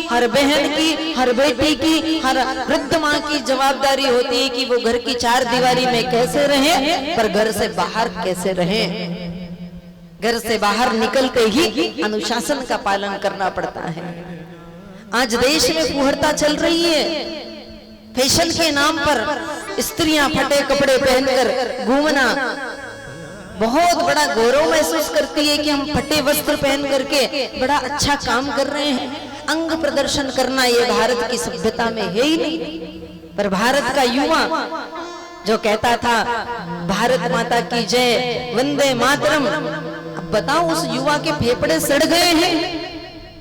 हर बहन की, हर बेटी की, हर वृद्ध माँ की जवाबदारी होती है कि वो घर की चार दीवारी में कैसे रहे, पर घर से बाहर कैसे रहे। घर से बाहर निकलते ही अनुशासन का पालन करना पड़ता है। आज देश में फुहरता चल रही है, फैशन के नाम पर स्त्रियां फटे कपड़े पहनकर घूमना, बहुत बड़ा गौरव महसूस करती है कि हम फटे वस्त्र पहन करके बड़ा अच्छा काम कर रहे हैं। अंग प्रदर्शन करना ये भारत की सभ्यता में है ही नहीं। पर भारत का युवा जो कहता था भारत माता की जय, वंदे मातरम, अब बताओ उस युवा के फेफड़े सड़ गए हैं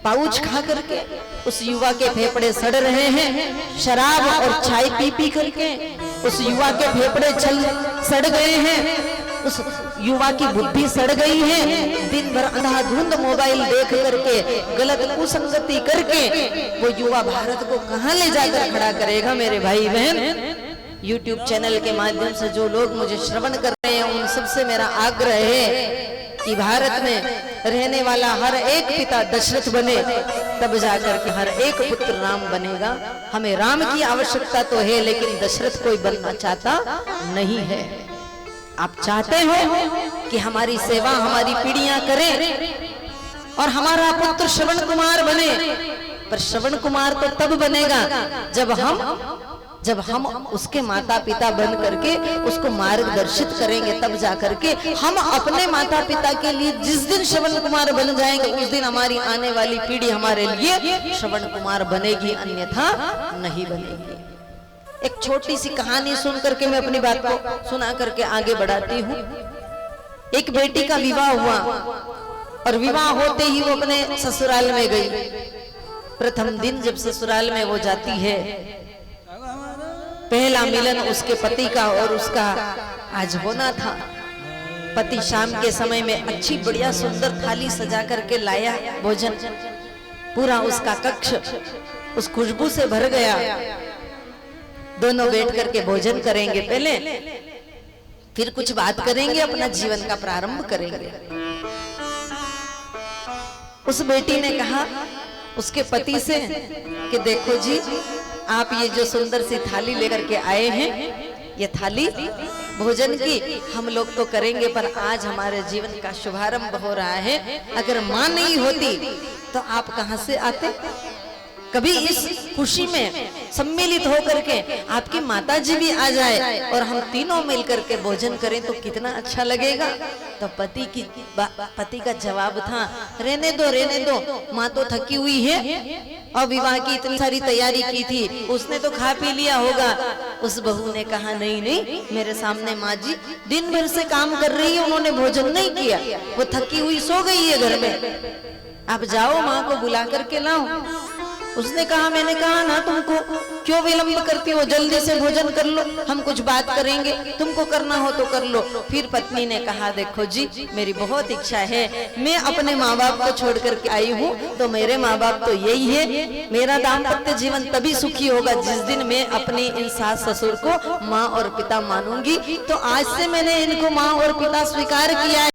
पाउच खा करके। उस युवा के फेफड़े सड़ रहे हैं शराब और चाय पी पी करके। उस युवा के फेफड़े सड़ गए हैं, उस युवा की बुद्धि सड़ गई है। दिन भर अंधाधुंध मोबाइल देख करके, गलत कुसंगति करके वो युवा भारत को कहां ले जाकर खड़ा करेगा। मेरे भाई बहन, YouTube चैनल के माध्यम से जो लोग मुझे श्रवण कर रहे हैं, उन सबसे मेरा आग्रह है कि भारत में रहने वाला हर एक पिता दशरथ बने, तब जाकर के हर एक पुत्र राम बनेगा। हमें राम की आवश्यकता तो है, लेकिन दशरथ कोई बनना चाहता नहीं है। आप चाहते हो कि हमारी सेवा हमारी पीढ़ियां करें और हमारा पुत्र श्रवण कुमार बने, पर श्रवण कुमार तो तब बनेगा जब हम उसके माता पिता बन करके उसको मार्गदर्शित करेंगे। तब जाकर के हम अपने माता पिता के लिए जिस दिन श्रवण कुमार बन जाएंगे, उस दिन हमारी आने वाली पीढ़ी हमारे लिए श्रवण कुमार बनेगी, अन्यथा नहीं बनेगी। एक छोटी सी कहानी सुन करके मैं अपनी बात को सुना करके आगे बढ़ाती हूँ। एक बेटी का विवाह हुआ और विवाह होते ही वो अपने ससुराल में गई। प्रथम दिन जब ससुराल में वो जाती है, पहला मिलन उसके पति का और उसका आज होना था। पति शाम के समय में अच्छी बढ़िया सुंदर थाली सजा करके लाया भोजन। पूरा उसका कक्ष उस खुशबू से भर गया। दोनों बैठ करके भोजन करेंगे पहले, फिर कुछ बात करेंगे, अपना जीवन का प्रारंभ करेंगे। उस बेटी ने कहा उसके पति से कि देखो जी, आप ये जो सुंदर सी थाली लेकर के आए हैं, ये थाली भोजन की हम लोग तो करेंगे, पर आज हमारे जीवन का शुभारंभ हो रहा है। अगर माँ नहीं होती तो आप कहां से आते? कभी इस खुशी में सम्मिलित होकर के आपकी माताजी भी आ जाए और हम तीनों मिलकर के भोजन करें तो कितना अच्छा लगेगा। तो पति का जवाब था, रहने दो, माँ तो थकी हुई है और विवाह की इतनी सारी तैयारी की थी, उसने तो खा पी लिया होगा। उस बहू ने कहा, नहीं, मेरे सामने माँ जी दिन भर से काम कर रही है, उन्होंने भोजन नहीं किया, वो थकी हुई सो गई है घर में। आप जाओ माँ को बुला करके लाओ। उसने कहा, मैंने कहा ना तुमको, क्यों विलंब करती हो, जल्दी से भोजन कर लो, हम कुछ बात करेंगे, तुमको करना हो तो कर लो। फिर पत्नी ने कहा, देखो जी, मेरी बहुत इच्छा है, मैं अपने माँ बाप को छोड़ करके आई हूँ, तो मेरे माँ बाप तो यही है। मेरा दाम्पत्य जीवन तभी सुखी होगा जिस दिन मैं अपनी इन सास ससुर को माँ और पिता मानूंगी। तो आज से मैंने इनको माँ और पिता स्वीकार किया है।